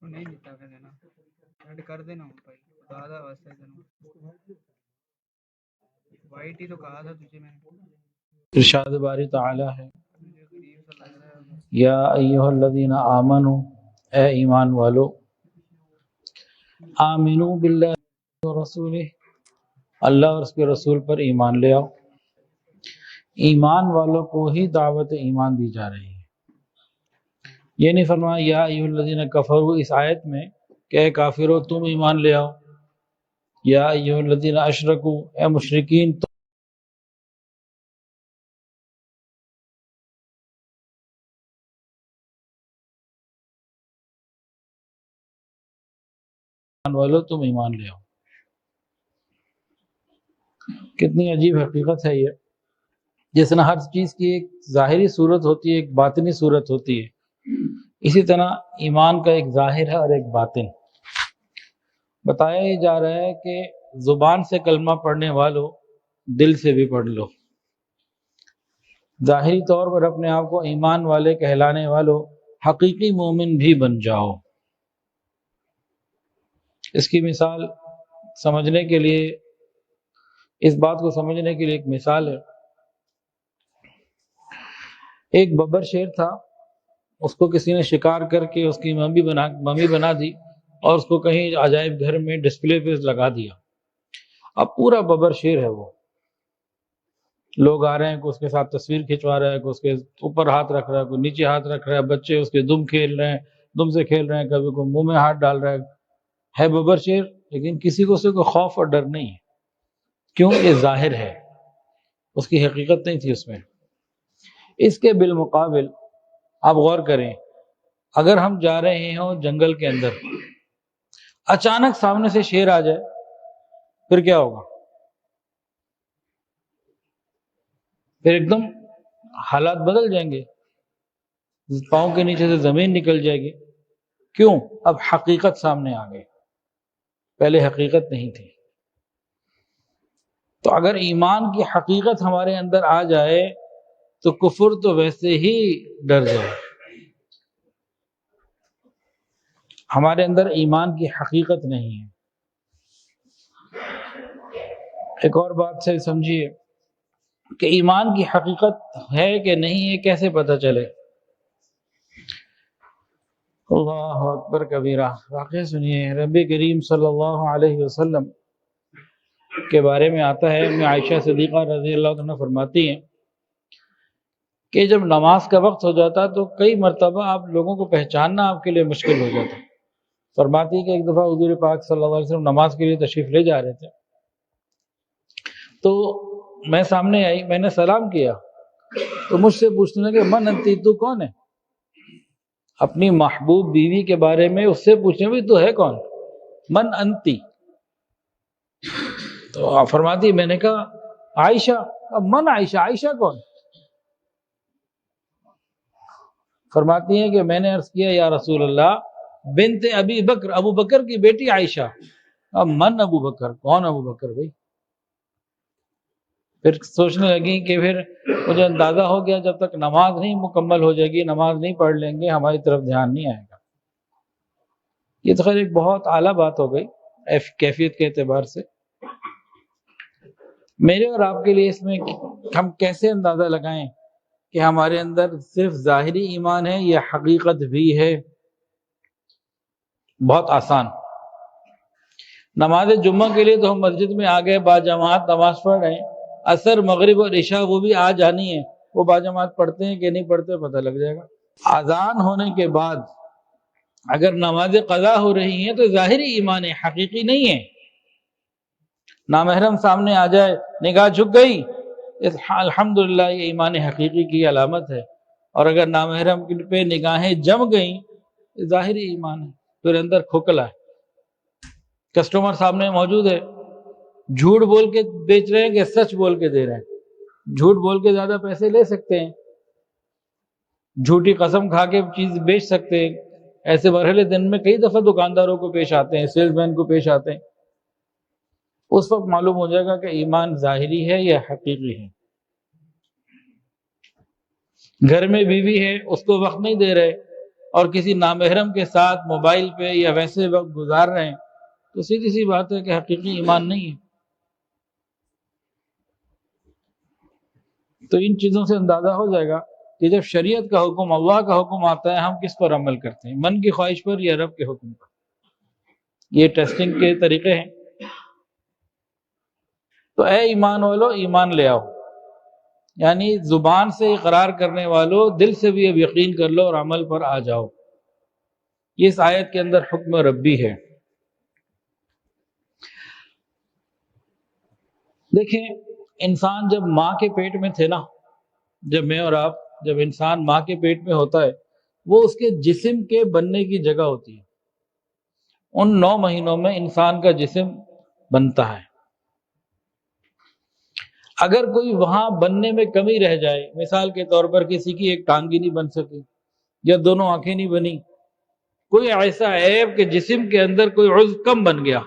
نہیں دیتا کہ دینا ایڈ کر دینا بھائی دادا واسطے دینا وائٹ ہی تو کہا تھا تجھے میں نے ارشاد باری تعالی ہے مجھے غریب سا لگ رہا ہے یا ایھا الذین آمنوا، اے ایمان والو، آمنو باللہ ورسولہ، اللہ اور اس کے رسول پر ایمان لے آؤ۔ ایمان والوں کو ہی دعوت ایمان دی جا رہی ہے۔ یہ نہیں فرمایا یا ایھا الذین کفروا اس آیت میں کہ اے کافرو تم ایمان لے آؤ، یا ایھا الذین اشرکوا اے مشرکین تم ایمان والو تم ایمان لے آؤ۔ کتنی عجیب حقیقت ہے یہ، جس طرح ہر چیز کی ایک ظاہری صورت ہوتی ہے، ایک باطنی صورت ہوتی ہے، اسی طرح ایمان کا ایک ظاہر ہے اور ایک باطن۔ بتایا یہ جا رہا ہے کہ زبان سے کلمہ پڑھنے والوں دل سے بھی پڑھ لو، ظاہری طور پر اپنے آپ کو ایمان والے کہلانے والوں حقیقی مومن بھی بن جاؤ۔ اس کی مثال سمجھنے کے لیے، اس بات کو سمجھنے کے لیے ایک مثال ہے۔ ایک ببر شیر تھا، اس کو کسی نے شکار کر کے اس کی ممی بنا دی اور اس کو کہیں عجائب گھر میں ڈسپلے پہ لگا دیا۔ اب پورا ببر شیر ہے، وہ لوگ آ رہے ہیں، کوئی اس کے ساتھ تصویر کھنچوا رہا ہے، کوئی اس کے اوپر ہاتھ رکھ رہا ہے، کوئی نیچے ہاتھ رکھ رہا ہے، بچے اس کے دم کھیل رہے ہیں، دم سے کھیل رہے ہیں، کبھی کوئی منہ میں ہاتھ ڈال رہا ہے ببر شیر، لیکن کسی کو اس سے کوئی خوف اور ڈر نہیں ہے۔ کیوں؟ یہ ظاہر ہے، اس کی حقیقت نہیں تھی اس میں۔ اس کے بالمقابل آپ غور کریں، اگر ہم جا رہے ہوں جنگل کے اندر، اچانک سامنے سے شیر آ جائے، پھر کیا ہوگا؟ پھر ایک دم حالات بدل جائیں گے، پاؤں کے نیچے سے زمین نکل جائے گی۔ کیوں؟ اب حقیقت سامنے آ گئی، پہلے حقیقت نہیں تھی۔ تو اگر ایمان کی حقیقت ہمارے اندر آ جائے تو کفر تو ویسے ہی ڈر جائے۔ ہمارے اندر ایمان کی حقیقت نہیں ہے۔ ایک اور بات سے سمجھیے کہ ایمان کی حقیقت ہے کہ نہیں ہے، کیسے پتہ چلے؟ اللہ اکبر کبیرہ۔ واقعہ سنیے، نبی کریم صلی اللہ علیہ وسلم کے بارے میں آتا ہے، ام عائشہ صدیقہ رضی اللہ عنہ فرماتی ہیں کہ جب نماز کا وقت ہو جاتا تو کئی مرتبہ آپ لوگوں کو پہچاننا آپ کے لیے مشکل ہو جاتا۔ فرماتی کہ ایک دفعہ حضور پاک صلی اللہ علیہ وسلم نماز کے لیے تشریف لے جا رہے تھے، تو میں سامنے آئی، میں نے سلام کیا تو مجھ سے پوچھنے لگے من انتی، تو کون ہے؟ اپنی محبوب بیوی کے بارے میں اس سے پوچھنے بھی تو ہے کون، من انتی؟ تو آپ فرماتی میں نے کہا عائشہ۔ اب من عائشہ، عائشہ کون؟ فرماتی ہیں کہ میں نے عرض کیا یا رسول اللہ بنت ابی بکر، ابو بکر کی بیٹی عائشہ۔ اب من ابو بکر، کون ابو بکر بھائی؟ پھر سوچنے لگی کہ پھر مجھے اندازہ ہو گیا جب تک نماز نہیں مکمل ہو جائے گی، نماز نہیں پڑھ لیں گے، ہماری طرف دھیان نہیں آئے گا۔ یہ تو خیر ایک بہت اعلیٰ بات ہو گئی کیفیت کے اعتبار سے۔ میرے اور آپ کے لیے اس میں ہم کیسے اندازہ لگائیں کہ ہمارے اندر صرف ظاہری ایمان ہے یا حقیقت بھی ہے؟ بہت آسان۔ نماز جمعہ کے لیے تو ہم مسجد میں آ گئے، باجماعت نماز پڑھ رہے ہیں، عصر مغرب اور عشاء وہ بھی آ جانی ہے، وہ باجماعت پڑھتے ہیں کہ نہیں پڑھتے پتہ لگ جائے گا۔ اذان ہونے کے بعد اگر نماز قضا ہو رہی ہیں تو ظاہری ایمان ہے، حقیقی نہیں ہے۔ نامحرم سامنے آ جائے، نگاہ جھک گئی، الحمدللہ یہ ایمان حقیقی کی علامت ہے۔ اور اگر نامحرم پہ نگاہیں جم گئیں، ظاہری ایمان ہے، پھر اندر کھوکھلا ہے۔ کسٹمر سامنے موجود ہے، جھوٹ بول کے بیچ رہے ہیں کہ سچ بول کے دے رہے ہیں؟ جھوٹ بول کے زیادہ پیسے لے سکتے ہیں، جھوٹی قسم کھا کے چیز بیچ سکتے ہیں۔ ایسے مرحلے دن میں کئی دفعہ دکانداروں کو پیش آتے ہیں، سیلز مین کو پیش آتے ہیں۔ اس وقت معلوم ہو جائے گا کہ ایمان ظاہری ہے یا حقیقی ہے۔ گھر میں بیوی ہے، اس کو وقت نہیں دے رہے، اور کسی نامحرم کے ساتھ موبائل پہ یا ویسے وقت گزار رہے ہیں تو سیدھی سی بات ہے کہ حقیقی ایمان نہیں ہے. تو ان چیزوں سے اندازہ ہو جائے گا کہ جب شریعت کا حکم، اللہ کا حکم آتا ہے، ہم کس پر عمل کرتے ہیں، من کی خواہش پر یا رب کے حکم پر. یہ ٹیسٹنگ کے طریقے ہیں. تو اے ایمان والو ایمان لے آؤ، یعنی زبان سے اقرار کرنے والو دل سے بھی اب یقین کر لو اور عمل پر آ جاؤ. یہ اس آیت کے اندر حکم ربی ہے. دیکھیں انسان جب ماں کے پیٹ میں تھے نا، جب میں اور آپ، جب انسان ماں کے پیٹ میں ہوتا ہے، وہ اس کے جسم کے بننے کی جگہ ہوتی ہے. ان 9 مہینوں میں انسان کا جسم بنتا ہے. اگر کوئی وہاں بننے میں کمی رہ جائے، مثال کے طور پر کسی کی ایک ٹانگ ہی نہیں بن سکی یا دونوں آنکھیں نہیں بنی، کوئی ایسا عیب کہ جسم کے اندر کوئی عضو کم بن گیا،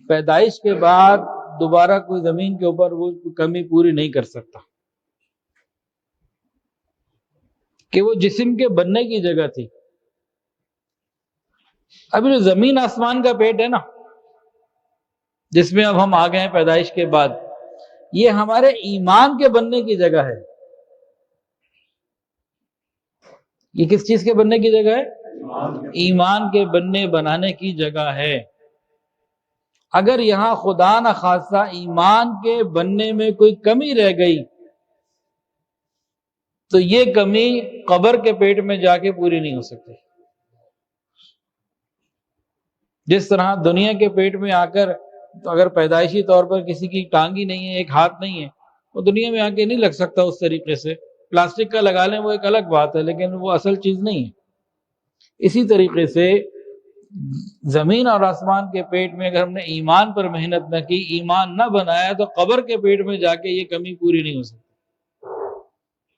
پیدائش کے بعد دوبارہ کوئی زمین کے اوپر وہ کمی پوری نہیں کر سکتا کہ وہ جسم کے بننے کی جگہ تھی. ابھی جو زمین آسمان کا پیٹ ہے نا، جس میں اب ہم آ گئے ہیں پیدائش کے بعد، یہ ہمارے ایمان کے بننے کی جگہ ہے. یہ کس چیز کے بننے کی جگہ ہے؟ ایمان کے بنانے کی جگہ ہے. اگر یہاں خدا نہ خواستہ ایمان کے بننے میں کوئی کمی رہ گئی تو یہ کمی قبر کے پیٹ میں جا کے پوری نہیں ہو سکتی. جس طرح دنیا کے پیٹ میں آ کر تو اگر پیدائشی طور پر کسی کی ٹانگ ہی نہیں ہے، ایک ہاتھ نہیں ہے، وہ دنیا میں آ کے نہیں لگ سکتا اس طریقے سے. پلاسٹک کا لگا لیں وہ ایک الگ بات ہے، لیکن وہ اصل چیز نہیں ہے. اسی طریقے سے زمین اور آسمان کے پیٹ میں اگر ہم نے ایمان پر محنت نہ کی، ایمان نہ بنایا، تو قبر کے پیٹ میں جا کے یہ کمی پوری نہیں ہو سکتی.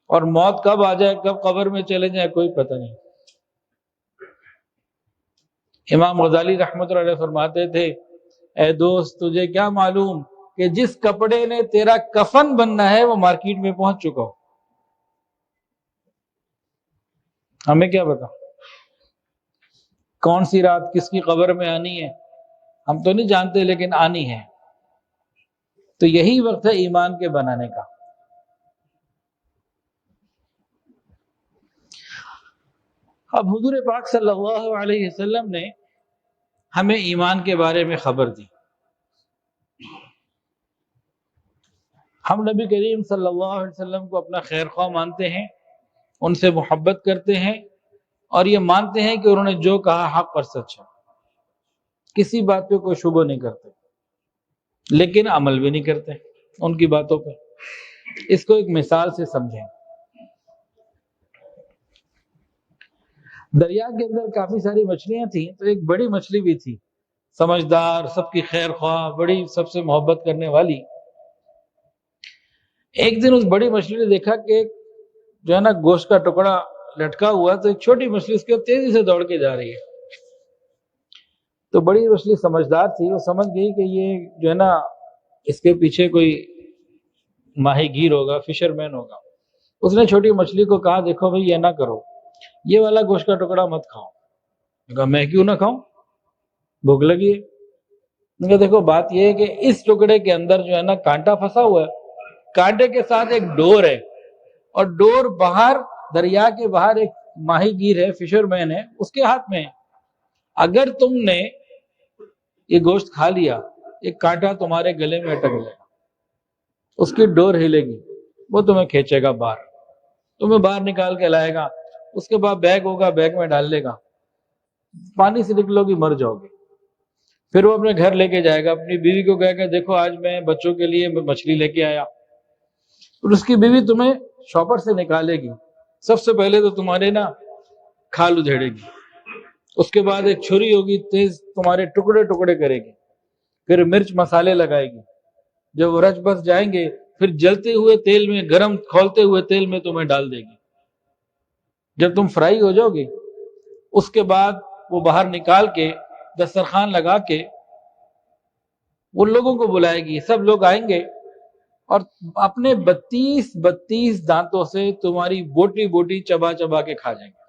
اور موت کب آ جائے، کب قبر میں چلے جائے، کوئی پتہ نہیں. امام غزالی رحمۃ اللہ علیہ فرماتے تھے، اے دوست تجھے کیا معلوم کہ جس کپڑے نے تیرا کفن بننا ہے وہ مارکیٹ میں پہنچ چکا ہو. ہمیں کیا پتا کون سی رات کس کی قبر میں آنی ہے، ہم تو نہیں جانتے، لیکن آنی ہے. تو یہی وقت ہے ایمان کے بنانے کا. اب حضور پاک صلی اللہ علیہ وسلم نے ہمیں ایمان کے بارے میں خبر دی. ہم نبی کریم صلی اللہ علیہ وسلم کو اپنا خیر خواہ مانتے ہیں، ان سے محبت کرتے ہیں، اور یہ مانتے ہیں کہ انہوں نے جو کہا حق اور سچ ہے، کسی بات پہ کوئی شبہ نہیں کرتے، لیکن عمل بھی نہیں کرتے ان کی باتوں پہ. اس کو ایک مثال سے سمجھیں. دریا کے اندر کافی ساری مچھلیاں تھیں، تو ایک بڑی مچھلی بھی تھی، سمجھدار، سب کی خیر خواہ، بڑی سب سے محبت کرنے والی. ایک دن اس بڑی مچھلی نے دیکھا کہ جو ہے نا گوشت کا ٹکڑا لٹکا ہوا، تو ایک چھوٹی مچھلی اس کے تیزی سے دوڑ کے جا رہی ہے. تو بڑی مچھلی سمجھدار تھی، وہ سمجھ گئی کہ یہ جو ہے نا اس کے پیچھے کوئی ماہی گیر ہوگا، فشر مین ہوگا. اس نے چھوٹی مچھلی کو کہا، دیکھو بھئی یہ نہ کرو، یہ والا گوشت کا ٹکڑا مت کھاؤ. کہا میں کیوں نہ کھاؤں، بھوک لگی ہے. میں کہا دیکھو بات یہ ہے کہ اس ٹکڑے کے اندر جو ہے نا کانٹا پھنسا ہوا ہے، کانٹے کے ساتھ ایک ڈور ہے، اور ڈور باہر دریا کے باہر ایک ماہی گیر ہے، فشر مین ہے، اس کے ہاتھ میں ہے. اگر تم نے یہ گوشت کھا لیا، ایک کانٹا تمہارے گلے میں اٹک جائے گا، اس کی ڈور ہلے گی، وہ تمہیں کھینچے گا باہر، تمہیں باہر نکال کے لائے گا. اس کے بعد بیگ ہوگا، بیگ میں ڈال لے گا، پانی سے نکلو گی، مر جاؤ گے. پھر وہ اپنے گھر لے کے جائے گا، اپنی بیوی کو کہے گا دیکھو آج میں بچوں کے لیے مچھلی لے کے آیا. اور اس کی بیوی تمہیں شاپر سے نکالے گی. سب سے پہلے تو تمہارے نا کھال ادھیڑے گی، اس کے بعد ایک چھری ہوگی، تیز تمہارے ٹکڑے ٹکڑے کرے گی، پھر مرچ مسالے لگائے گی. جب وہ رچ بس جائیں گے، پھر جلتے ہوئے تیل میں، گرم کھولتے ہوئے تیل میں تمہیں ڈال دے گی. جب تم فرائی ہو جاؤ گے، اس کے بعد وہ باہر نکال کے دسترخوان لگا کے ان لوگوں کو بلائے گی. سب لوگ آئیں گے اور اپنے 32 دانتوں سے تمہاری بوٹی بوٹی چبا چبا کے کھا جائیں گے.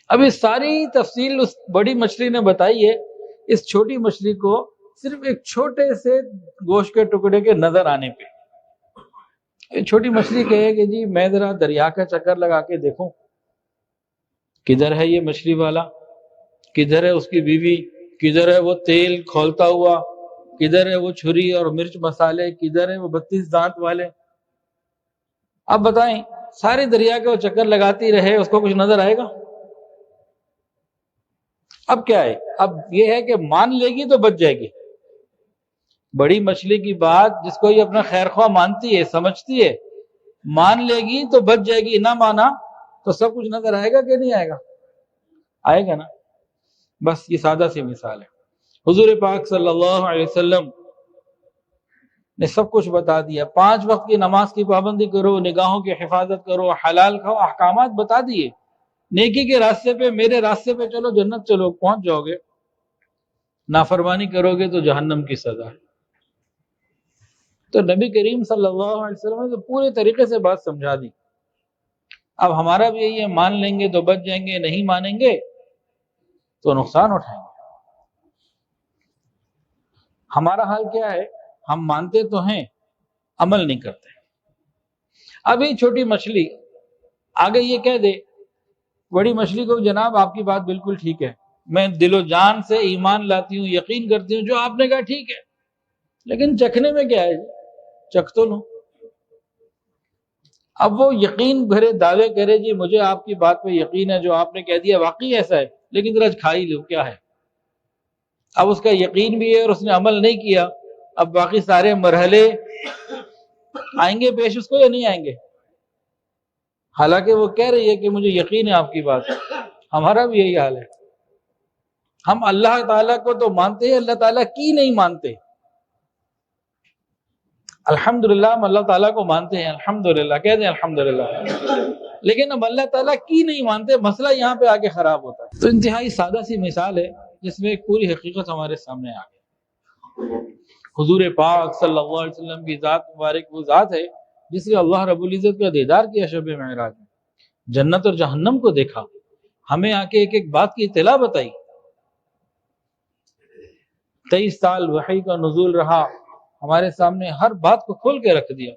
اب یہ ساری تفصیل اس بڑی مچھلی نے بتائی ہے، اس چھوٹی مچھلی کو صرف ایک چھوٹے سے گوشت کے ٹکڑے کے نظر آنے پہ یہ چھوٹی مچھلی کہے کہ جی میں ذرا دریا کا چکر لگا کے دیکھوں، کدھر ہے یہ مچھلی والا، کدھر ہے اس کی بیوی، کدھر ہے وہ تیل کھولتا ہوا، کدھر ہے وہ چھری اور مرچ مسالے، کدھر ہے وہ 32 دانت والے۔ اب بتائیں سارے دریا کے وہ چکر لگاتی رہے، اس کو کچھ نظر آئے گا؟ اب کیا ہے، اب یہ ہے کہ مان لے گی تو بچ جائے گی۔ بڑی مچھلی کی بات جس کو یہ اپنا خیر خواہ مانتی ہے، سمجھتی ہے، مان لے گی تو بچ جائے گی، نہ مانا تو سب کچھ نظر آئے گا کہ نہیں آئے گا؟ آئے گا نا۔ بس یہ سادہ سی مثال ہے۔ حضور پاک صلی اللہ علیہ وسلم نے سب کچھ بتا دیا، 5 وقت کی نماز کی پابندی کرو، نگاہوں کی حفاظت کرو، حلال کھاؤ، احکامات بتا دیے۔ نیکی کے راستے پہ، میرے راستے پہ چلو، جنت چلو، پہنچ جاؤ گے۔ نافرمانی کرو گے تو جہنم کی سزا ہے۔ تو نبی کریم صلی اللہ علیہ وسلم نے تو پورے طریقے سے بات سمجھا دی۔ اب ہمارا بھی یہی ہے، مان لیں گے تو بچ جائیں گے، نہیں مانیں گے تو نقصان اٹھائیں گے۔ ہمارا حال کیا ہے؟ ہم مانتے تو ہیں، عمل نہیں کرتے۔ اب یہ چھوٹی مچھلی آگے یہ کہہ دے بڑی مچھلی کو، جناب آپ کی بات بالکل ٹھیک ہے، میں دل و جان سے ایمان لاتی ہوں، یقین کرتی ہوں، جو آپ نے کہا ٹھیک ہے، لیکن چکھنے میں کیا ہے؟ چکھ تو لو۔ اب وہ یقین بھرے دعوے کرے، جی مجھے آپ کی بات پہ یقین ہے، جو آپ نے کہہ دیا واقعی ایسا ہے، لیکن ذرا کھا ہی لو، کیا ہے؟ اب اس کا یقین بھی ہے اور اس نے عمل نہیں کیا، اب باقی سارے مرحلے آئیں گے پیش اس کو یا نہیں آئیں گے؟ حالانکہ وہ کہہ رہی ہے کہ مجھے یقین ہے آپ کی بات۔ ہمارا بھی یہی حال ہے، ہم اللہ تعالیٰ کو تو مانتے ہیں، اللہ تعالیٰ کی نہیں مانتے۔ الحمدللہ ہم اللہ تعالیٰ کو مانتے ہیں، الحمدللہ کہہ دیں الحمدللہ، لیکن ہم اللہ تعالیٰ کی نہیں مانتے، مسئلہ یہاں پہ آگے خراب ہوتا ہے۔ تو انتہائی سادہ سی مثال ہے جس میں ایک پوری حقیقت ہمارے سامنے آ گئی۔ حضور پاک صلی اللہ علیہ وسلم کی ذات مبارک وہ ذات ہے جس نے اللہ رب العزت کا دیدار کیا شب معراج میں، جنت اور جہنم کو دیکھا، ہمیں آ کے ایک ایک بات کی اطلاع بتائی۔ 23 سال وحی کا نزول رہا، ہمارے سامنے ہر بات کو کھول کے رکھ دیا۔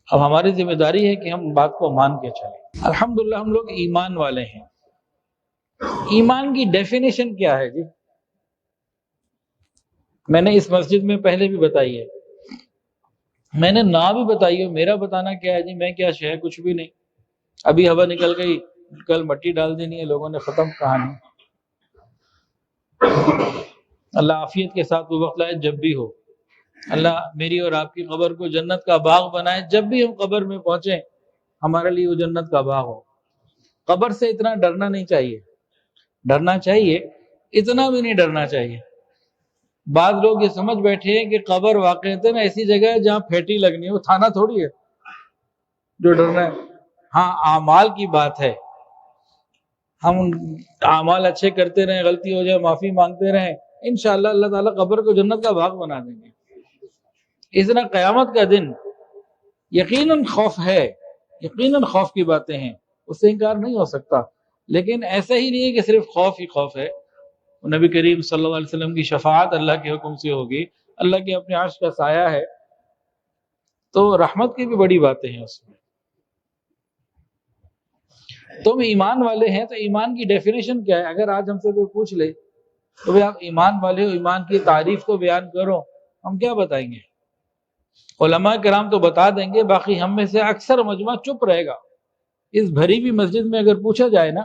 اب ہماری ذمہ داری ہے کہ ہم بات کو مان کے چلیں۔ الحمدللہ ہم لوگ ایمان والے ہیں۔ ایمان کی ڈیفینیشن کیا ہے جی؟ میں نے اس مسجد میں پہلے بھی بتائی ہے، میں نے نہ بھی بتائی ہے، میرا بتانا کیا ہے جی؟ میں کیا شے، کچھ بھی نہیں، ابھی ہوا نکل گئی، کل مٹی ڈال دینی ہے لوگوں نے، ختم کہانی۔ اللہ عافیت کے ساتھ وہ وقت لائے جب بھی ہو، اللہ میری اور آپ کی قبر کو جنت کا باغ بنائے، جب بھی ہم قبر میں پہنچیں ہمارے لیے وہ جنت کا باغ ہو۔ قبر سے اتنا ڈرنا نہیں چاہیے، ڈرنا چاہیے، اتنا بھی نہیں ڈرنا چاہیے۔ بعض لوگ یہ سمجھ بیٹھے ہیں کہ قبر واقعتاً ایسی جگہ ہے جہاں پھیٹی لگنی ہے، وہ تھانہ تھوڑی ہے جو ڈرنا ہے۔ ہاں اعمال کی بات ہے، ہم اعمال اچھے کرتے رہیں، غلطی ہو جائے معافی مانگتے رہیں، انشاءاللہ اللہ تعالیٰ قبر کو جنت کا باغ بنا دیں گے۔ اس طرح قیامت کا دن یقیناً خوف ہے، یقیناً خوف کی باتیں ہیں، اس سے انکار نہیں ہو سکتا، لیکن ایسا ہی نہیں ہے کہ صرف خوف ہی خوف ہے۔ نبی کریم صلی اللہ علیہ وسلم کی شفاعت اللہ کے حکم سے ہوگی، اللہ کے اپنے عرش کا سایہ ہے، تو رحمت کی بھی بڑی باتیں ہیں اس میں۔ تم ایمان والے ہیں تو ایمان کی ڈیفینیشن کیا ہے؟ اگر آج ہم سے کوئی پوچھ لے تو بھئی آپ ایمان والے ہو، ایمان کی تعریف کو بیان کرو، ہم کیا بتائیں گے؟ علماء کرام تو بتا دیں گے، باقی ہم میں سے اکثر مجمع چپ رہے گا۔ اس بھری بھی مسجد میں اگر پوچھا جائے نا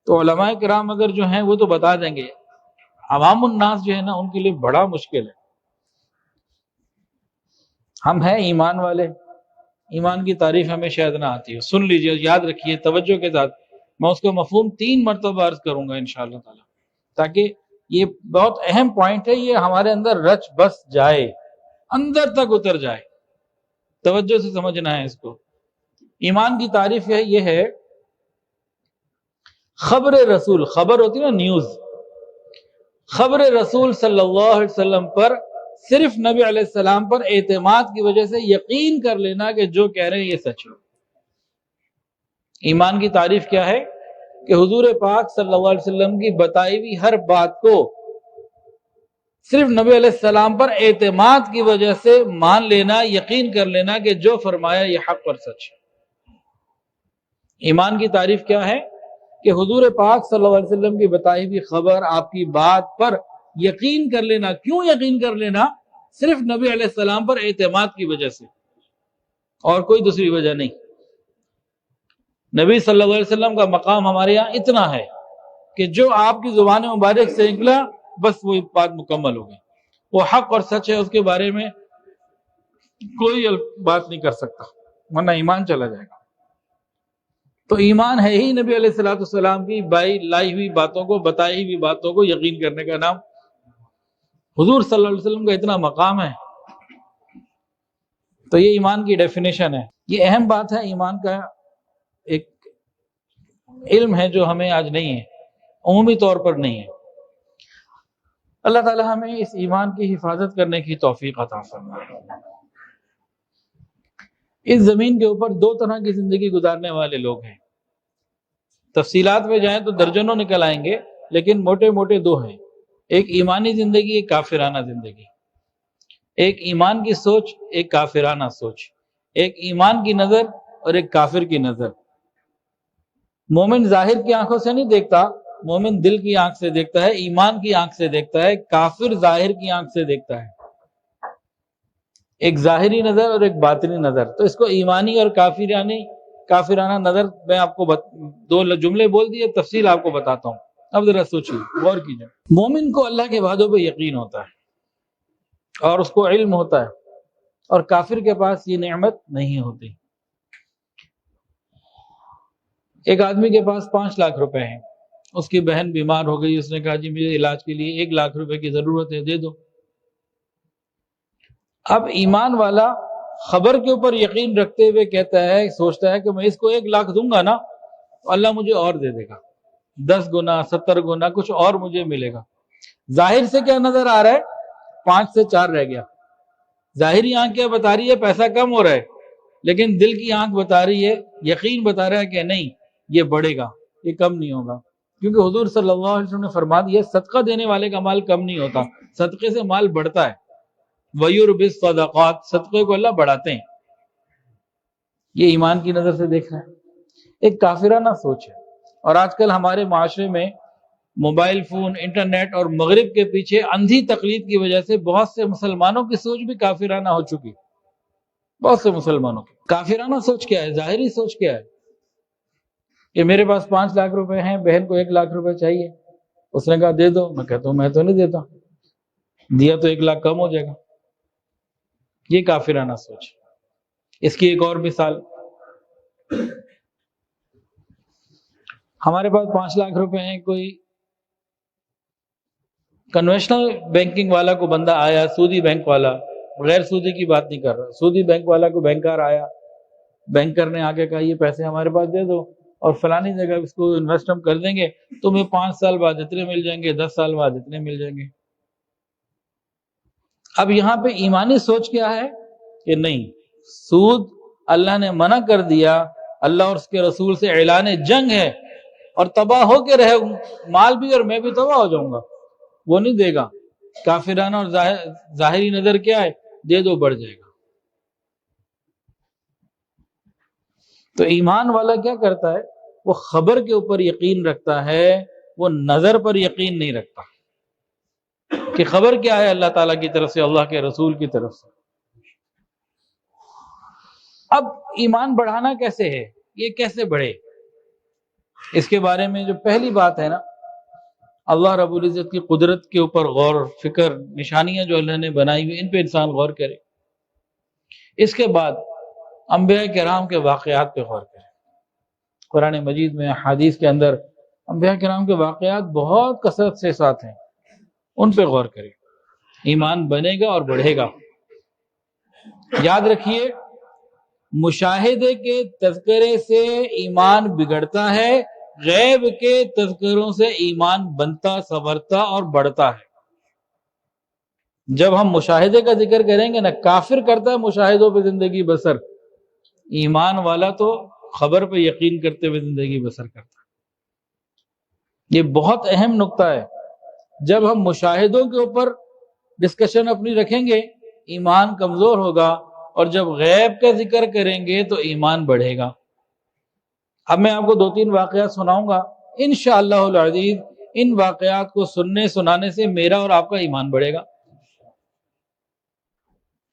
تو علماء کرام اگر جو ہیں وہ تو بتا دیں گے، عوام الناس جو ہے نا ان کے لیے بڑا مشکل ہے۔ ہم ہیں ایمان والے، ایمان کی تعریف ہمیں شاید نہ آتی ہے۔ سن لیجئے، یاد رکھیے توجہ کے ساتھ، میں اس کا مفہوم 3 مرتبہ عرض کروں گا انشاءاللہ تعالی، تاکہ یہ بہت اہم پوائنٹ ہے، یہ ہمارے اندر رچ بس جائے، اندر تک اتر جائے، توجہ سے سمجھنا ہے اس کو۔ ایمان کی تعریف یہ ہے، خبر رسول، خبر ہوتی ہے نا نیوز، خبر رسول صلی اللہ علیہ وسلم پر، صرف نبی علیہ السلام پر اعتماد کی وجہ سے یقین کر لینا کہ جو کہہ رہے ہیں یہ سچ ہے۔ ایمان کی تعریف کیا ہے کہ حضور پاک صلی اللہ علیہ وسلم کی بتائی ہوئی ہر بات کو صرف نبی علیہ السلام پر اعتماد کی وجہ سے مان لینا، یقین کر لینا کہ جو فرمایا یہ حق اور سچ ہے۔ ایمان کی تعریف کیا ہے کہ حضور پاک صلی اللہ علیہ وسلم کی بتائی ہوئی خبر، آپ کی بات پر یقین کر لینا۔ کیوں یقین کر لینا؟ صرف نبی علیہ السلام پر اعتماد کی وجہ سے، اور کوئی دوسری وجہ نہیں۔ نبی صلی اللہ علیہ وسلم کا مقام ہمارے یہاں اتنا ہے کہ جو آپ کی زبان مبارک سے نکلا بس وہ بات مکمل ہو گئی، وہ حق اور سچ ہے، اس کے بارے میں کوئی بات نہیں کر سکتا، ورنہ ایمان چلا جائے گا۔ تو ایمان ہے ہی نبی علیہ السلام کی لائی ہوئی باتوں کو، بتائی ہوئی باتوں کو یقین کرنے کا نام۔ حضور صلی اللہ علیہ وسلم کا اتنا مقام ہے، تو یہ ایمان کی ڈیفینیشن ہے۔ یہ اہم بات ہے، ایمان کا ایک علم ہے جو ہمیں آج نہیں ہے، عمومی طور پر نہیں ہے۔ اللہ تعالی ہمیں اس ایمان کی حفاظت کرنے کی توفیق عطا فرمائے۔ اس زمین کے اوپر دو طرح کی زندگی گزارنے والے لوگ ہیں، تفصیلات میں جائیں تو درجنوں نکل آئیں گے، لیکن موٹے موٹے دو ہیں، ایک ایمانی زندگی، ایک کافرانہ زندگی۔ ایک ایمان کی سوچ، ایک کافرانہ سوچ، ایک ایمان کی نظر اور ایک کافر کی نظر۔ مومن ظاہر کی آنکھوں سے نہیں دیکھتا، مومن دل کی آنکھ سے دیکھتا ہے، ایمان کی آنکھ سے دیکھتا ہے، کافر ظاہر کی آنکھ سے دیکھتا ہے۔ ایک ظاہری نظر اور ایک باطنی نظر، تو اس کو ایمانی اور کافرانہ نظر میں آپ کو دو جملے بول دیے، تفصیل آپ کو بتاتا ہوں، اب ذرا سوچیے، غور کیجیے۔ مومن کو اللہ کے وعدوں پہ یقین ہوتا ہے اور اس کو علم ہوتا ہے، اور کافر کے پاس یہ نعمت نہیں ہوتی۔ ایک آدمی کے پاس 5 لاکھ روپے ہیں، اس کی بہن بیمار ہو گئی، اس نے کہا جی مجھے علاج کے لیے 1 لاکھ روپے کی ضرورت ہے، دے دو۔ اب ایمان والا خبر کے اوپر یقین رکھتے ہوئے کہتا ہے، سوچتا ہے کہ میں اس کو 1 لاکھ دوں گا نا تو اللہ مجھے اور دے دے گا، 10 گنا 70 گنا کچھ اور مجھے ملے گا۔ ظاہر سے کیا نظر آ رہا ہے؟ 5 سے 4 رہ گیا۔ ظاہری آنکھ کیا بتا رہی ہے؟ پیسہ کم ہو رہا ہے، لیکن دل کی آنکھ بتا رہی ہے، یقین بتا رہا ہے کہ نہیں، یہ بڑھے گا، یہ کم نہیں ہوگا، کیونکہ حضور صلی اللہ علیہ وسلم نے فرما دیا صدقہ دینے والے کا مال کم نہیں ہوتا، صدقے سے مال بڑھتا ہے۔ وَيُرْبِي الصَّدَقَاتِ، صدقے کو اللہ بڑھاتے ہیں۔ یہ ایمان کی نظر سے دیکھ رہا ہے۔ ایک کافرانہ سوچ ہے، اور آج کل ہمارے معاشرے میں موبائل فون، انٹرنیٹ اور مغرب کے پیچھے اندھی تقلید کی وجہ سے بہت سے مسلمانوں کی سوچ بھی کافرانہ ہو چکی، بہت سے مسلمانوں کی۔ کافرانہ سوچ کیا ہے؟ ظاہری سوچ کیا ہے؟ کہ میرے پاس 5 لاکھ روپے ہیں، بہن کو 1 لاکھ روپے چاہیے، اس نے کہا دے دو، میں کہتا ہوں میں تو نہیں دیتا، دیا تو 1 لاکھ کم ہو جائے گا۔ یہ کافرانہ سوچ۔ اس کی ایک اور مثال، ہمارے پاس 5 لاکھ روپے ہیں، کوئی کنوینشنل بینکنگ والا کو بندہ آیا، سودی بینک والا، غیر سودی کی بات نہیں کر رہا، سودی بینک والا کو بینکر آیا، بینکر نے آگے کہا یہ پیسے ہمارے پاس دے دو اور فلانی جگہ اس کو انویسٹ ہم کر دیں گے، تمہیں 5 سال بعد اتنے مل جائیں گے، 10 سال بعد اتنے مل جائیں گے۔ اب یہاں پہ ایمانی سوچ کیا ہے کہ نہیں، سود اللہ نے منع کر دیا، اللہ اور اس کے رسول سے اعلان جنگ ہے، اور تباہ ہو کے رہے، مال بھی اور میں بھی تباہ ہو جاؤں گا، وہ نہیں دے گا۔ کافرانہ اور ظاہری نظر کیا ہے؟ دے دو بڑھ جائے گا۔ تو ایمان والا کیا کرتا ہے؟ وہ خبر کے اوپر یقین رکھتا ہے، وہ نظر پر یقین نہیں رکھتا کہ خبر کیا ہے اللہ تعالیٰ کی طرف سے، اللہ کے رسول کی طرف سے۔ اب ایمان بڑھانا کیسے ہے؟ یہ کیسے بڑھے؟ اس کے بارے میں جو پہلی بات ہے نا، اللہ رب العزت کی قدرت کے اوپر غور و فکر، نشانیاں جو اللہ نے بنائی ہوئی ان پہ انسان غور کرے۔ اس کے بعد انبیاء کرام کے واقعات پہ غور کرے۔ قرآن مجید میں، حدیث کے اندر انبیاء کرام کے واقعات بہت کثرت سے ساتھ ہیں، ان پہ غور کرے، ایمان بنے گا اور بڑھے گا۔ یاد رکھیے، مشاہدے کے تذکرے سے ایمان بگڑتا ہے، غیب کے تذکروں سے ایمان بنتا، سنورتا اور بڑھتا ہے۔ جب ہم مشاہدے کا ذکر کریں گے نا، کافر کرتا ہے مشاہدوں پہ زندگی بسر، ایمان والا تو خبر پہ یقین کرتے ہوئے زندگی بسر کرتا ہے۔ یہ بہت اہم نقطہ ہے۔ جب ہم مشاہدوں کے اوپر ڈسکشن اپنی رکھیں گے ایمان کمزور ہوگا، اور جب غیب کا ذکر کریں گے تو ایمان بڑھے گا۔ اب میں آپ کو 2-3 واقعات سناؤں گا انشاءاللہ العزیز، ان واقعات کو سننے سنانے سے میرا اور آپ کا ایمان بڑھے گا۔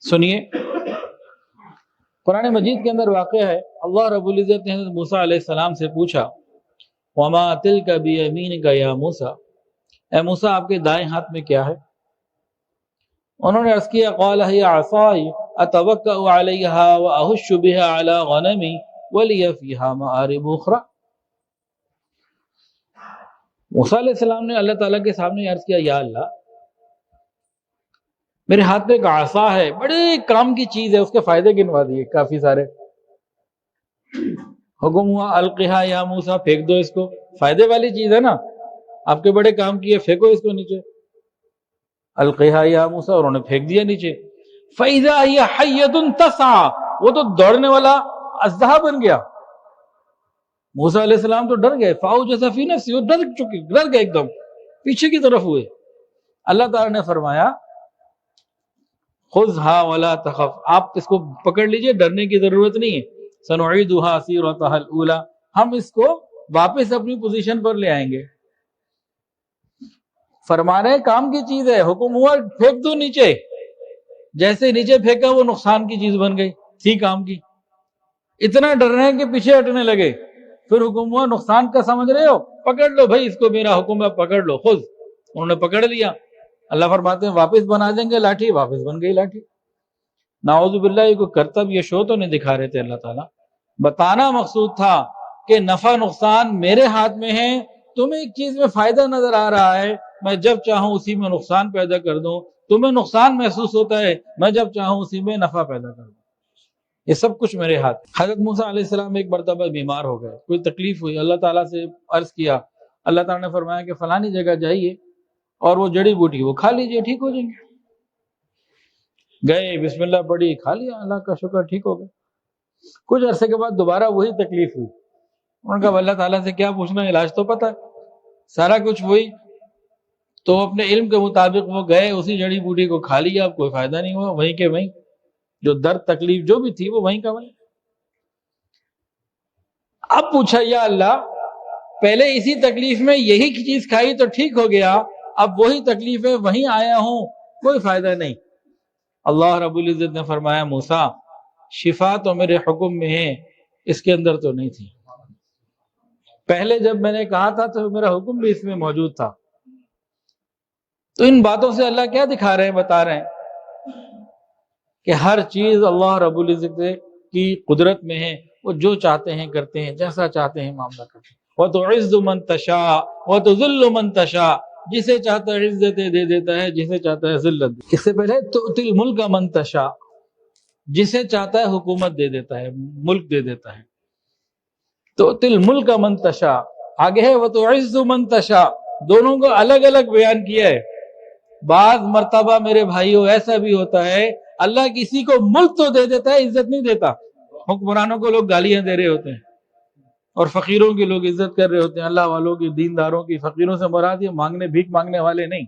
سنیے، قرآن مجید کے اندر واقعہ ہے، اللہ رب العزت نے حضرت موسیٰ علیہ السلام سے پوچھا وَمَا تِلْكَ بِيَمِينِكَ يَا موسیٰ، اے موسیٰ آپ کے دائیں ہاتھ میں کیا ہے؟ انہوں نے عرض کیا قال هي عصاي اتوكأ عليها واهش بها على غنمي ولي فيها مآرب اخرى۔ موسیٰ علیہ السلام نے اللہ تعالیٰ کے سامنے عرض کیا یا اللہ میرے ہاتھ میں ایک عصا ہے، بڑے کام کی چیز ہے، اس کے فائدے گنوا دیے کافی سارے۔ حکم ہوا القھا یا موسیٰ، پھینک دو اس کو، فائدے والی چیز ہے نا، آپ کے بڑے کام کی ہے، پھینکو اس کو نیچے۔ القھا یا موسیٰ، اور انہوں نے پھینک دیا نیچے۔ فَإِذَا هِيَ حَيَّةٌ تَسْعَىٰ، وہ تو دوڑنے والا اژدہا بن گیا۔ موسیٰ علیہ السلام تو ڈر گئے، فَأَوْجَسَ فِي نَفْسِهِ، وہ ڈر گئے، ایک دم پیچھے کی طرف ہوئے۔ اللہ تعالیٰ نے فرمایا خُذْهَا وَلَا تَخَفْ، آپ اس کو پکڑ لیجئے، ڈرنے کی ضرورت نہیں ہے۔ سَنُعِيدُهَا سِيرَتَهَا الْأُولَىٰ، ہم اس کو واپس اپنی پوزیشن پر لے آئیں گے۔ فرمانے کام کی چیز ہے، حکم ہوا پھینک دو نیچے، جیسے نیچے پھینکا وہ نقصان کی چیز بن گئی، تھی کام کی۔ اتنا ڈرنے کے پیچھے ہٹنے لگے، پھر حکم ہوا نقصان کا سمجھ رہے ہو، پکڑ لو بھائی اس کو، میرا حکم ہے پکڑ لو، خود انہوں نے پکڑ لیا۔ اللہ فرماتے ہیں واپس بنا دیں گے لاٹھی، واپس بن گئی لاٹھی۔ نعوذ باللہ، یہ کوئی کرتب یا شو تو نہیں دکھا رہے تھے اللہ تعالیٰ، بتانا مقصود تھا کہ نفع نقصان میرے ہاتھ میں ہے، تمہیں ایک چیز میں فائدہ نظر آ رہا ہے، میں جب چاہوں اسی میں نقصان پیدا کر دوں، تمہیں نقصان محسوس ہوتا ہے، میں جب چاہوں اسی میں نفع پیدا کر دوں، یہ سب کچھ میرے ہاتھ۔ حضرت موسیٰ علیہ السلام ایک مرتبہ بیمار ہو گئے، کوئی تکلیف ہوئی، اللہ تعالیٰ سے عرض کیا، اللہ تعالیٰ نے فرمایا کہ فلانی جگہ جائیے اور وہ جڑی بوٹی وہ کھا لیجئے، ٹھیک ہو جائیں گے۔ گئے، بسم اللہ پڑھی، کھا لیا، اللہ کا شکر، ٹھیک ہو گئے۔ کچھ عرصے کے بعد دوبارہ وہی تکلیف ہوئی، انہوں نے کہا اللہ تعالیٰ سے کیا پوچھنا، علاج تو پتہ ہے، سارا کچھ وہی۔ تو اپنے علم کے مطابق وہ گئے، اسی جڑی بوٹی کو کھا لیا، اب کوئی فائدہ نہیں ہوا، وہیں کے وہیں، جو درد تکلیف جو بھی تھی وہ وہیں کا وہیں۔ اب پوچھا یا اللہ پہلے اسی تکلیف میں یہی چیز کھائی تو ٹھیک ہو گیا، اب وہی تکلیف ہے وہیں آیا ہوں، کوئی فائدہ نہیں۔ اللہ رب العزت نے فرمایا موسیٰ شفا تو میرے حکم میں ہے، اس کے اندر تو نہیں تھی، پہلے جب میں نے کہا تھا تو میرا حکم بھی اس میں موجود تھا۔ تو ان باتوں سے اللہ کیا دکھا رہے ہیں، بتا رہے ہیں کہ ہر چیز اللہ رب العزت کی قدرت میں ہے، وہ جو چاہتے ہیں کرتے ہیں، جیسا چاہتے ہیں معاملہ کرتے ہیں۔ وَتُعِزُّ مَن تَشَاءُ وَتُذِلُّ مَن تَشَاءُ، جسے چاہتا ہے عزت دے دیتا ہے، جسے چاہتا ہے ذلت۔ اس سے پہلے تُؤْتِي الْمُلْكَ مَن تَشَاءُ، جسے چاہتا ہے حکومت دے دیتا ہے، ملک دے دیتا ہے۔ تُؤْتِي الْمُلْكَ مَن تَشَاءُ، آگے ہے وَتُعِزُّ مَن تَشَاءُ، دونوں کو الگ الگ بیان کیا ہے۔ بعض مرتبہ میرے بھائیوں ایسا بھی ہوتا ہے اللہ کسی کو ملک تو دے دیتا ہے، عزت نہیں دیتا۔ حکمرانوں کو لوگ گالیاں دے رہے ہوتے ہیں اور فقیروں کی لوگ عزت کر رہے ہوتے ہیں، اللہ والوں کی، دینداروں کی۔ فقیروں سے مراد یہ مانگنے بھیک مانگنے والے نہیں،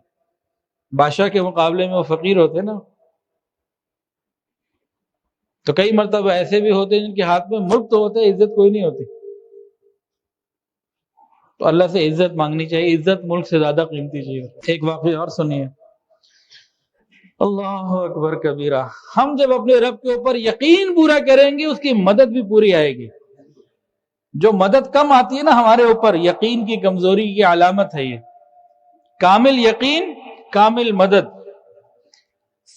بادشاہ کے مقابلے میں وہ فقیر ہوتے ہیں نا۔ تو کئی مرتبہ ایسے بھی ہوتے ہیں جن کے ہاتھ میں ملک تو ہوتے ہیں، عزت کوئی نہیں ہوتی۔ تو اللہ سے عزت مانگنی چاہیے، عزت ملک سے زیادہ قیمتی چیز ہے۔ ایک واقعہ اور سنیے، اللہ اکبر کبیرہ، ہم جب اپنے رب کے اوپر یقین پورا کریں گے اس کی مدد بھی پوری آئے گی۔ جو مدد کم آتی ہے نا ہمارے اوپر، یقین کی کمزوری کی علامت ہے یہ۔ کامل یقین، کامل مدد،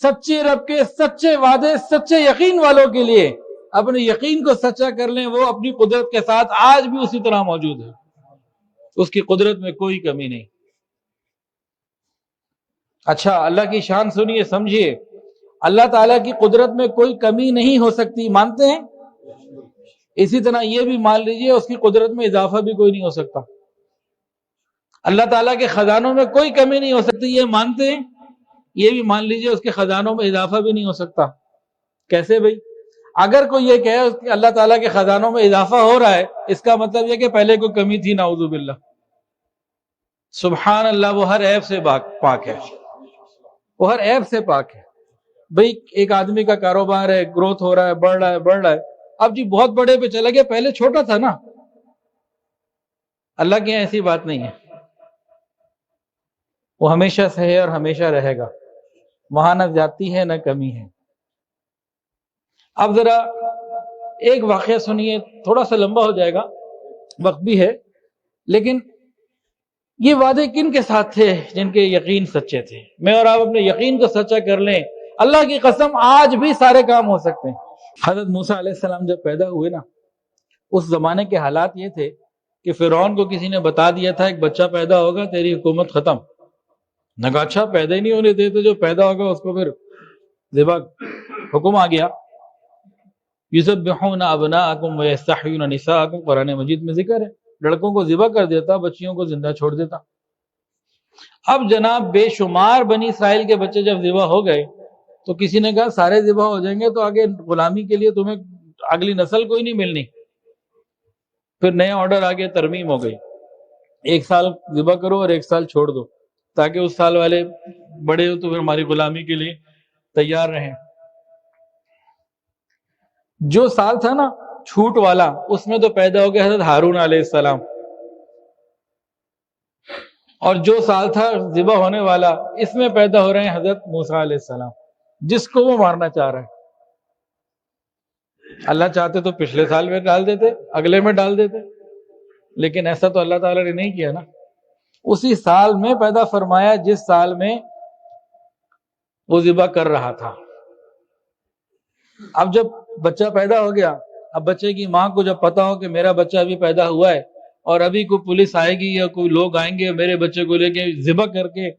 سچے رب کے سچے وعدے، سچے یقین والوں کے لیے اپنے یقین کو سچا کر لیں، وہ اپنی قدرت کے ساتھ آج بھی اسی طرح موجود ہے، اس کی قدرت میں کوئی کمی نہیں۔ اچھا، اللہ کی شان سنیے، سمجھیے، اللہ تعالیٰ کی قدرت میں کوئی کمی نہیں ہو سکتی، مانتے ہیں؟ اسی طرح یہ بھی مان لیجئے اس کی قدرت میں اضافہ بھی کوئی نہیں ہو سکتا۔ اللہ تعالیٰ کے خزانوں میں کوئی کمی نہیں ہو سکتی، یہ مانتے ہیں؟ یہ بھی مان لیجئے اس کے خزانوں میں اضافہ بھی نہیں ہو سکتا۔ کیسے بھائی؟ اگر کوئی یہ کہے کہ اللہ تعالیٰ کے خزانوں میں اضافہ ہو رہا ہے، اس کا مطلب یہ کہ پہلے کوئی کمی تھی، نعوذ باللہ۔ سبحان اللہ، وہ ہر عیب سے پاک ہے، وہ ہر عیب سے پاک ہے۔ بھئی ایک آدمی کا کاروبار ہے، گروتھ ہو رہا ہے، بڑھ رہا ہے، اب جی بہت بڑے پہ چلا گیا، پہلے چھوٹا تھا نا۔ اللہ کے یہاں ایسی بات نہیں ہے، وہ ہمیشہ سے ہے اور ہمیشہ رہے گا، وہاں نہ زیادتی ہے نہ کمی ہے۔ اب ذرا ایک واقعہ سنیے، تھوڑا سا لمبا ہو جائے گا، وقت بھی ہے، لیکن یہ وعدے کن کے ساتھ تھے جن کے یقین سچے تھے؟ میں اور آپ اپنے یقین کو سچا کر لیں، اللہ کی قسم آج بھی سارے کام ہو سکتے ہیں۔ حضرت موسیٰ علیہ السلام جب پیدا ہوئے نا، اس زمانے کے حالات یہ تھے کہ فرعون کو کسی نے بتا دیا تھا ایک بچہ پیدا ہوگا، تیری حکومت ختم۔ نے کہا اچھا، پیدا ہی نہیں ہونے دیتے، جو پیدا ہوگا اس کو پھر ذبح۔ حکم آ گیا، یذبحون ابناءکم ویستحیون نساءکم، قرآن مجید میں ذکر ہے، لڑکوں کو ذبح کر دیتا، بچیوں کو زندہ چھوڑ دیتا۔ اب جناب بے شمار بنی اسرائیل کے بچے جب ذبح ہو گئے تو کسی نے کہا سارے ذبح ہو جائیں گے تو آگے غلامی کے لیے تمہیں اگلی نسل کوئی نہیں ملنی۔ پھر نیا آرڈر آگے ترمیم ہو گئی، 1 سال ذبح کرو اور 1 سال چھوڑ دو، تاکہ اس سال والے بڑے ہو تو پھر ہماری غلامی کے لیے تیار رہیں۔ جو سال تھا نا چھوٹ والا، اس میں تو پیدا ہو گیا حضرت ہارون علیہ السلام، اور جو سال تھا ذبح ہونے والا، اس میں پیدا ہو رہے ہیں حضرت موسیٰ علیہ السلام، جس کو وہ مارنا چاہ رہے ہیں۔ اللہ چاہتے تو پچھلے سال میں ڈال دیتے، اگلے میں ڈال دیتے، لیکن ایسا تو اللہ تعالیٰ نے نہیں کیا نا، اسی سال میں پیدا فرمایا جس سال میں وہ ذبح کر رہا تھا۔ اب جب بچہ پیدا ہو گیا، اب بچے کی ماں کو جب پتا ہو کہ میرا بچہ ابھی پیدا ہوا ہے اور ابھی کوئی پولیس آئے گی یا کوئی لوگ آئیں گے میرے بچے کو لے کے ذبح کر کے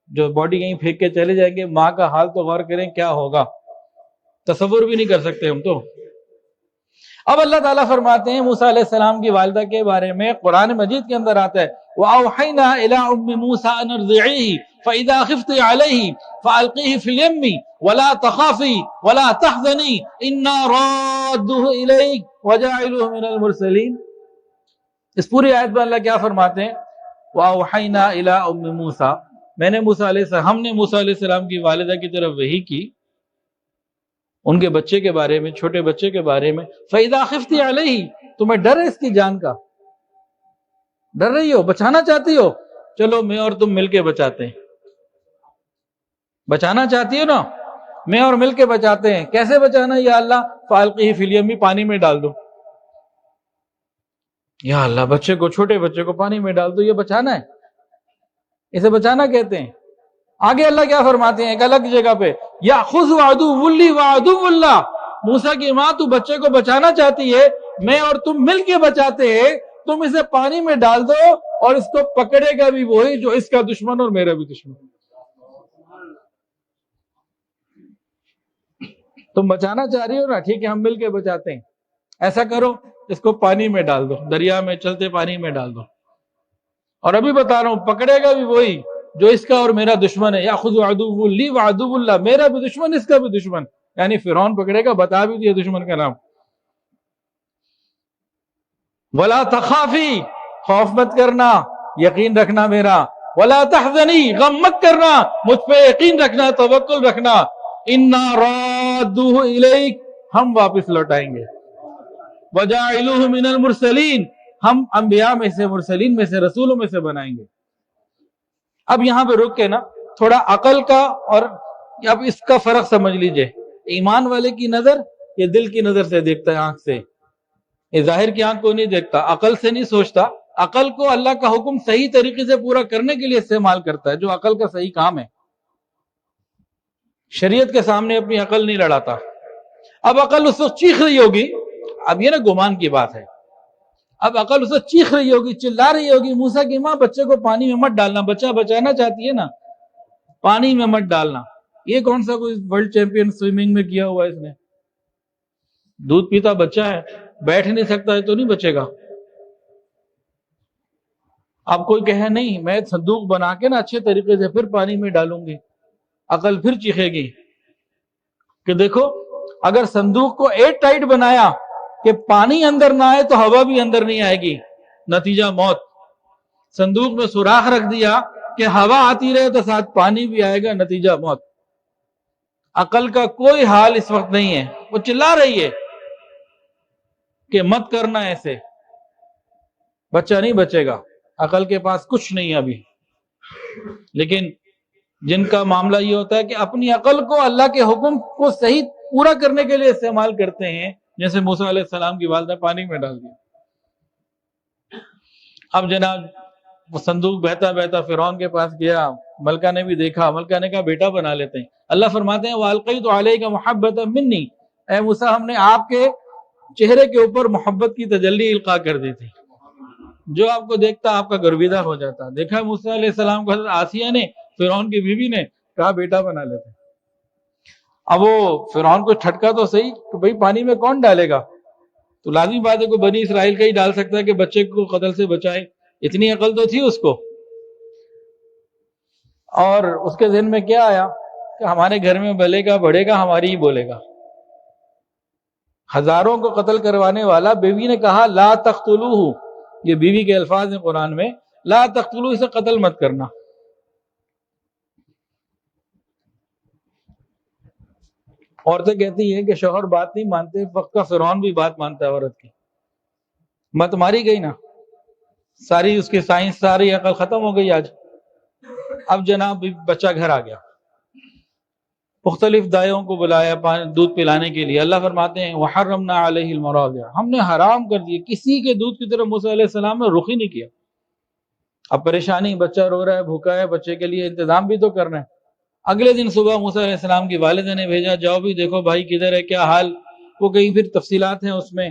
جو باڈی کہیں پھینک کے چلے جائیں گے، ماں کا حال تو غور کریں کیا ہوگا، تصور بھی نہیں کر سکتے ہم تو۔ اب اللہ تعالیٰ فرماتے ہیں موسیٰ علیہ السلام کی والدہ کے بارے میں، قرآن مجید کے اندر آتا ہے وَأَوْحَيْنَا إِلَىٰ أُمِّ مُوسَىٰ أَنْ أَرْضِعِيهِ فَإِذَا خِفْتِ عَلَيْهِ فَأَلْقِيهِ فِي الْيَمِّ وَلَا تَخَافِي وَلَا تَحْزَنِي إِنَّا رَادُّهُ إِلَيْكِ وَجَاعِلُهُ مِنَ الْمُرْسَلِينَ۔ اس پوری آیت میں اللہ کیا فرماتے ہیں؟ وَأَوْحَيْنَا إِلَىٰ أُمِّ مُوسَىٰ، میں نے موسیٰ علیہ السلام، ہم نے موسیٰ علیہ السلام کی والدہ کی طرف وحی کی ان کے بچے کے بارے میں، چھوٹے بچے کے بارے میں۔ فَإِذَا خِفْتِ عَلَيْهِ، تمہیں ڈر ہے اس کی جان کا، ڈر رہی ہو، بچانا چاہتی ہو، چلو میں اور تم مل کے بچاتے ہیں۔ بچانا چاہتی ہو نا، میں اور مل کے بچاتے ہیں۔ کیسے بچانا یا اللہ؟ فَأَلْقِهِ فِي الْيَمِّ، پانی میں ڈال دو۔ یا اللہ، بچے کو، چھوٹے بچے کو پانی میں ڈال دو، یہ بچانا ہے، اسے بچانا کہتے ہیں۔ آگے اللہ کیا فرماتے ہیں ایک الگ جگہ پہ، یأخذ عدو لی وعدو اللہ، موسیٰ کی ماں تو بچے کو بچانا چاہتی ہے، میں اور تم مل کے بچاتے ہیں، تم اسے پانی میں ڈال دو اور اس کو پکڑے گا بھی وہی جو اس کا دشمن اور میرا بھی دشمن۔ تم بچانا چاہ رہی ہو نا، ٹھیک ہے ہم مل کے بچاتے ہیں، ایسا کرو اس کو پانی میں ڈال دو، دریا میں چلتے پانی میں ڈال دو، اور ابھی بتا رہا ہوں پکڑے گا بھی وہی جو اس کا اور میرا دشمن ہے۔ یاخذ عدو لی وعدو اللہ، میرا بھی دشمن اس کا بھی دشمن، یعنی فرعون پکڑے گا، بتا بھی دیا دشمن کا نام۔ ولا تخافی، خوف مت کرنا، یقین رکھنا میرا، ولا تحزنی، غم مت کرنا، مجھ پہ یقین رکھنا، توکل رکھنا، انا رادوہ الیک، ہم واپس لوٹائیں گے، وجاعلوہ من المرسلین، ہم انبیاء میں سے، مرسلین میں سے، رسولوں میں سے بنائیں گے۔ اب یہاں پہ رک کے نا تھوڑا عقل کا اور اب اس کا فرق سمجھ لیجئے۔ ایمان والے کی نظر یہ دل کی نظر سے دیکھتا ہے، آنکھ سے، یہ ظاہر کی آنکھ کو نہیں دیکھتا، عقل سے نہیں سوچتا، عقل کو اللہ کا حکم صحیح طریقے سے پورا کرنے کے لیے استعمال کرتا ہے، جو عقل کا صحیح کام ہے۔ شریعت کے سامنے اپنی عقل نہیں لڑاتا۔ اب عقل اس وقت چیخ رہی ہوگی، اب یہ نا گمان کی بات ہے، اب عقل اس وقت چیخ رہی ہوگی، چلا رہی ہوگی، موسیٰ کی ماں بچے کو پانی میں مت ڈالنا، بچہ بچانا چاہتی ہے نا، پانی میں مت ڈالنا۔ یہ کون سا کوئی ورلڈ چیمپئن سوئمنگ میں کیا ہوا ہے اس نے؟ دودھ پیتا بچہ ہے، بیٹھ نہیں سکتا ہے تو نہیں بچے گا۔ اب کوئی کہے نہیں میں صندوق بنا کے نا اچھے طریقے سے پھر پانی میں ڈالوں گی، عقل پھر چیخے گی کہ دیکھو اگر صندوق کو ایئر ٹائٹ بنایا کہ پانی اندر نہ آئے تو ہوا بھی اندر نہیں آئے گی، نتیجہ موت۔ صندوق میں سوراخ رکھ دیا کہ ہوا آتی رہے تو ساتھ پانی بھی آئے گا، نتیجہ موت۔ عقل کا کوئی حال اس وقت نہیں ہے، وہ چلا رہی ہے کہ مت کرنا ایسے، بچہ نہیں بچے گا، عقل کے پاس کچھ نہیں ابھی۔ لیکن جن کا معاملہ یہ ہوتا ہے کہ اپنی عقل کو اللہ کے حکم کو صحیح پورا کرنے کے لیے استعمال کرتے ہیں، جیسے موسیٰ علیہ السلام کی والدہ پانی میں ڈال دیا۔ اب جناب وہ صندوق بہتا بہتا فرعون کے پاس گیا، ملکہ نے بھی دیکھا، ملکہ نے کہا بیٹا بنا لیتے ہیں۔ اللہ فرماتے ہیں وَأَلْقَيْتُ عَلَيْكَ مُحَبَّةً مِّنِّي، اے موسیٰ ہم نے آپ کے چہرے کے اوپر محبت کی تجلی القاء کر دی تھی، جو آپ کو دیکھتا آپ کا گرویدہ ہو جاتا۔ دیکھا موسیٰ علیہ السلام کو حضرت آسیہ نے، فرعون کی بیوی نے کہا بیٹا بنا لیتے ہیں۔ اب وہ فرعون کو ٹھٹکا تو صحیح کہ بھئی پانی میں کون ڈالے گا، تو لازمی بات ہے کہ بنی اسرائیل کا ہی ڈال سکتا ہے کہ بچے کو قتل سے بچائے، اتنی عقل تو تھی اس کو۔ اور اس کے ذہن میں کیا آیا کہ ہمارے گھر میں بلے گا بڑھے گا ہماری ہی بولے گا۔ ہزاروں کو قتل کروانے والا، بیوی نے کہا لا تقتلوہ، یہ بیوی کے الفاظ ہیں قرآن میں، لا تقتلوہ، اسے قتل مت کرنا۔ عورتیں کہتی ہیں کہ شوہر بات نہیں مانتے، وقت کا فرعون بھی بات مانتا ہے عورت کی۔ مت ماری گئی نا، ساری اس کی سائنس، ساری عقل ختم ہو گئی آج۔ اب جناب بچہ گھر آ گیا، مختلف دائیوں کو بلایا دودھ پلانے کے لیے۔ اللہ فرماتے ہیں وَحَرَّمْنَا عَلَيْهِ الْمَرَاضِعَ، ہم نے حرام کر دیے، کسی کے دودھ کی طرف موسیٰ علیہ السلام نے رخ ہی نہیں کیا۔ اب پریشانی، بچہ رو رہا ہے، بھوکا ہے، بچے کے لیے انتظام بھی تو کرنا ہے۔ اگلے دن صبح موسیٰ علیہ السلام کی والدہ نے بھیجا جاؤ بھی دیکھو بھائی کدھر ہے، کیا حال، وہ کہیں پھر تفصیلات ہیں اس میں۔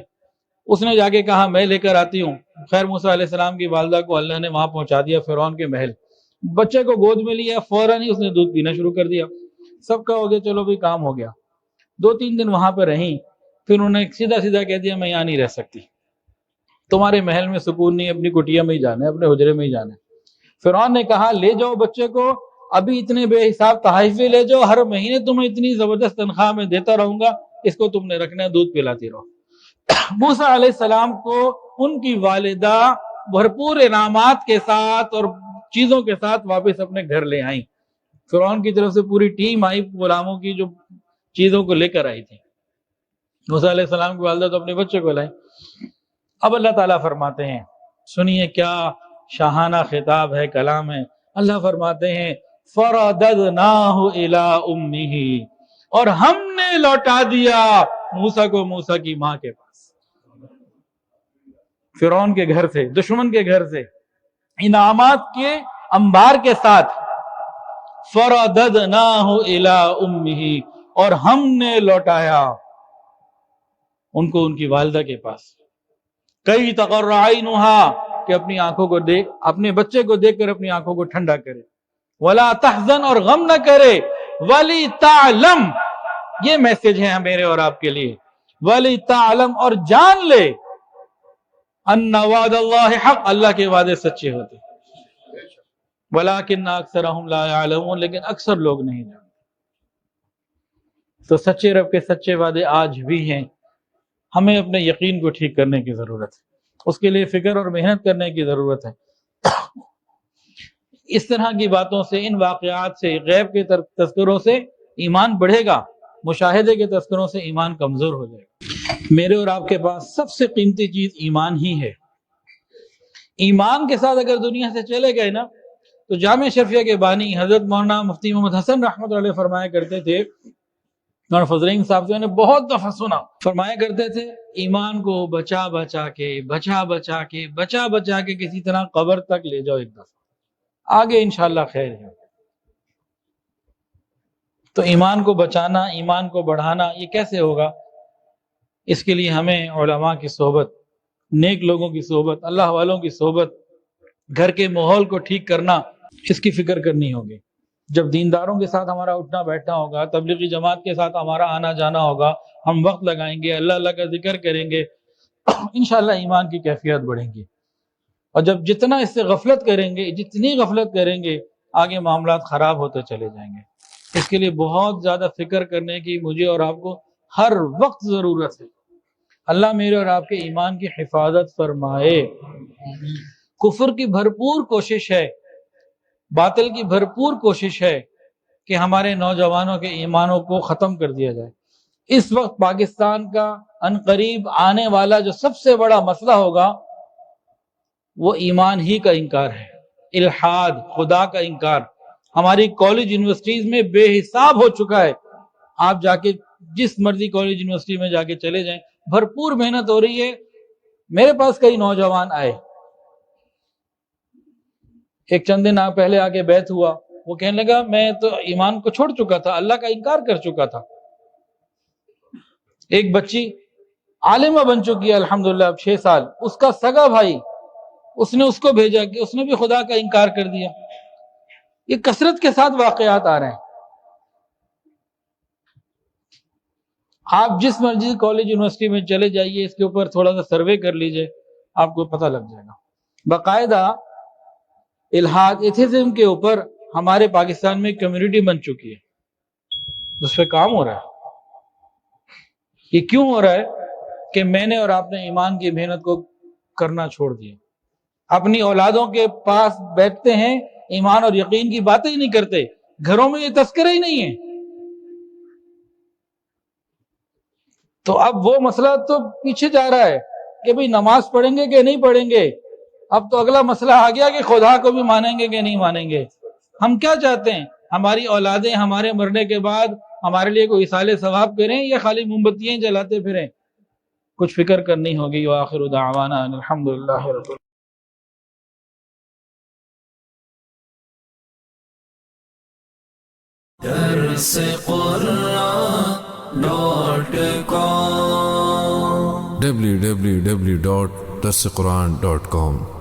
اس نے جا کے کہا میں لے کر آتی ہوں۔ خیر موسیٰ علیہ السلام کی والدہ کو اللہ نے وہاں پہنچا دیا فرعون کے محل، بچے کو گود میں لیا، فوراً ہی اس نے دودھ پینا شروع کر دیا۔ سب کا ہو گیا، چلو بھی کام ہو گیا۔ 2-3 دن وہاں پہ رہیں، پھر انہوں نے سیدھا سیدھا کہہ دیا میں یہاں نہیں رہ سکتی، تمہارے محل میں سکون نہیں، اپنی کٹیا میں ہی جانا ہے، اپنے حجرے میں ہی جانا ہے۔ فرعون نے کہا لے جاؤ بچے کو، ابھی اتنے بے حساب تحائف لے جاؤ، ہر مہینے تمہیں اتنی زبردست تنخواہ میں دیتا رہوں گا، اس کو تم نے رکھنا ہے، دودھ پلاتی رہو۔ موسیٰ علیہ السلام کو ان کی والدہ بھرپور انعامات کے ساتھ اور چیزوں کے ساتھ واپس اپنے گھر لے آئیں۔ فرعون کی طرف سے پوری ٹیم آئی غلاموں کی جو چیزوں کو لے کر آئی تھی۔ موسیٰ علیہ السلام کی والدہ تو اپنے بچے کو لائیں۔ اب اللہ تعالیٰ فرماتے ہیں، سنیے کیا شاہانہ خطاب ہے، کلام ہے۔ اللہ فرماتے ہیں فَرَدَدْنَاهُ إِلَىٰ أُمِّهِ، اور ہم نے لوٹا دیا موسیٰ کو موسیٰ کی ماں کے پاس، فرعون کے گھر سے، دشمن کے گھر سے، انعامات کے انبار کے ساتھ۔ فَرَدَدْنَاهُ إِلَىٰ أُمِّهِ، اور ہم نے لوٹایا ان کو ان کی والدہ کے پاس۔ کئی تقر عینها، کہ اپنی آنکھوں کو دیکھ، اپنے بچے کو دیکھ کر اپنی آنکھوں کو ٹھنڈا کرے۔ ولا تحزن، اور غم نہ کرے۔ ولی تعلم، یہ میسج ہے میرے اور آپ کے لیے، ولی تعلم، اور جان لے، ان وعد اللہ حق، اللہ کے وعدے سچے ہوتے، ولکن اکثرهم لا يعلمون، لیکن اکثر لوگ نہیں جانتے۔ تو سچے رب کے سچے وعدے آج بھی ہیں، ہمیں اپنے یقین کو ٹھیک کرنے کی ضرورت ہے، اس کے لیے فکر اور محنت کرنے کی ضرورت ہے۔ اس طرح کی باتوں سے، ان واقعات سے، غیب کے تذکروں سے ایمان بڑھے گا، مشاہدے کے تذکروں سے ایمان کمزور ہو جائے گا۔ میرے اور آپ کے پاس سب سے قیمتی چیز ایمان ہی ہے۔ ایمان کے ساتھ اگر دنیا سے چلے گئے نا، تو جامع شرفیہ کے بانی حضرت مولانا مفتی محمد حسن رحمۃ اللہ علیہ فرمایا کرتے تھے، مولانا فضلین صاحب سے نے بہت دفعہ سنا، فرمایا کرتے تھے ایمان کو بچا بچا کے کسی طرح قبر تک لے جاؤ ایک دفعہ، آگے انشاءاللہ خیر ہے۔ تو ایمان کو بچانا، ایمان کو بڑھانا، یہ کیسے ہوگا؟ اس کے لیے ہمیں علماء کی صحبت، نیک لوگوں کی صحبت، اللہ والوں کی صحبت، گھر کے ماحول کو ٹھیک کرنا، اس کی فکر کرنی ہوگی۔ جب دینداروں کے ساتھ ہمارا اٹھنا بیٹھنا ہوگا، تبلیغی جماعت کے ساتھ ہمارا آنا جانا ہوگا، ہم وقت لگائیں گے، اللہ اللہ کا ذکر کریں گے، انشاءاللہ ایمان کی کیفیت بڑھیں گی۔ اور جب جتنا اس سے غفلت کریں گے، جتنی غفلت کریں گے، آگے معاملات خراب ہوتے چلے جائیں گے۔ اس کے لیے بہت زیادہ فکر کرنے کی مجھے اور آپ کو ہر وقت ضرورت ہے۔ اللہ میرے اور آپ کے ایمان کی حفاظت فرمائے۔ کفر کی بھرپور کوشش ہے، باطل کی بھرپور کوشش ہے کہ ہمارے نوجوانوں کے ایمانوں کو ختم کر دیا جائے۔ اس وقت پاکستان کا عنقریب آنے والا جو سب سے بڑا مسئلہ ہوگا وہ ایمان ہی کا انکار ہے، الحاد، خدا کا انکار۔ ہماری کالج یونیورسٹیز میں بے حساب ہو چکا ہے، آپ جا کے جس مرضی کالج یونیورسٹی میں جا کے چلے جائیں، بھرپور محنت ہو رہی ہے۔ میرے پاس کئی نوجوان آئے، ایک چند دن پہلے آ کے بیعت ہوا، وہ کہنے لگا میں تو ایمان کو چھوڑ چکا تھا، اللہ کا انکار کر چکا تھا۔ ایک بچی عالمہ بن چکی ہے الحمدللہ، اب 6 سال، اس کا سگا بھائی اس نے اس کو بھیجا کہ اس نے بھی خدا کا انکار کر دیا۔ یہ کثرت کے ساتھ واقعات آ رہے ہیں۔ آپ جس مرضی کالج یونیورسٹی میں چلے جائیے، اس کے اوپر تھوڑا سا سروے کر لیجئے، آپ کو پتہ لگ جائے گا۔ باقاعدہ الحاد، ایتھیزم کے اوپر ہمارے پاکستان میں کمیونٹی بن چکی ہے، اس پہ کام ہو رہا ہے۔ یہ کیوں ہو رہا ہے کہ میں نے اور آپ نے ایمان کی محنت کو کرنا چھوڑ دیا، اپنی اولادوں کے پاس بیٹھتے ہیں، ایمان اور یقین کی باتیں ہی نہیں کرتے، گھروں میں یہ تذکرہ ہی نہیں ہے۔ تو اب وہ مسئلہ تو پیچھے جا رہا ہے کہ بھئی نماز پڑھیں گے کہ نہیں پڑھیں گے، اب تو اگلا مسئلہ آ گیا کہ خدا کو بھی مانیں گے کہ نہیں مانیں گے۔ ہم کیا چاہتے ہیں؟ ہماری اولادیں ہمارے مرنے کے بعد ہمارے لیے کوئی اصالِ ثواب کریں یا خالی موم بتیاں جلاتے پھریں؟ کچھ فکر کرنی ہوگی۔ وآخر دعوانا ان الحمدللہ رب www.darsequran.com